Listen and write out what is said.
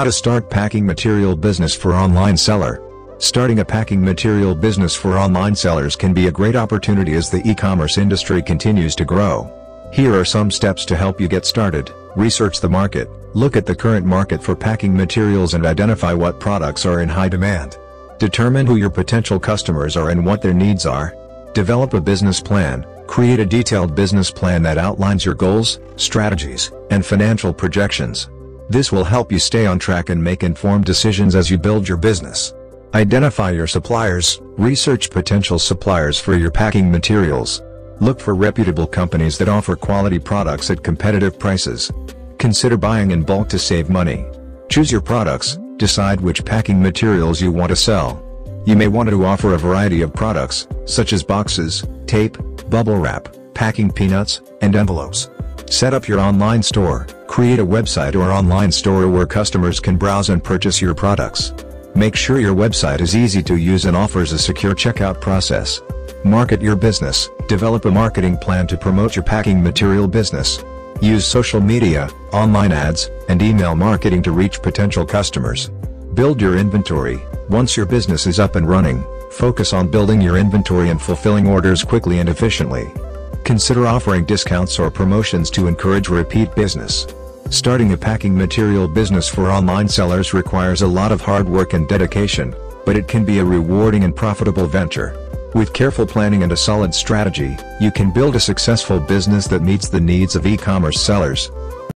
How to start packing material business for online seller. Starting a packing material business for online sellers can be a great opportunity as the e-commerce industry continues to grow. Here are some steps to help you get started. Research the market. Look at the current market for packing materials and identify what products are in high demand. Determine who your potential customers are and what their needs are. Develop a business plan. Create a detailed business plan that outlines your goals, strategies, and financial projections. This will help you stay on track and make informed decisions as you build your business. Identify your suppliers. Research potential suppliers for your packing materials. Look for reputable companies that offer quality products at competitive prices. Consider buying in bulk to save money. Choose your products. Decide which packing materials you want to sell. You may want to offer a variety of products, such as boxes, tape, bubble wrap, packing peanuts, and envelopes. Set up your online store. Create a website or online store where customers can browse and purchase your products. Make sure your website is easy to use and offers a secure checkout process. Market your business. Develop a marketing plan to promote your packing material business. Use social media, online ads, and email marketing to reach potential customers. Build your inventory. Once your business is up and running, focus on building your inventory and fulfilling orders quickly and efficiently. Consider offering discounts or promotions to encourage repeat business. Starting a packing material business for online sellers requires a lot of hard work and dedication, but it can be a rewarding and profitable venture. With careful planning and a solid strategy, you can build a successful business that meets the needs of e-commerce sellers.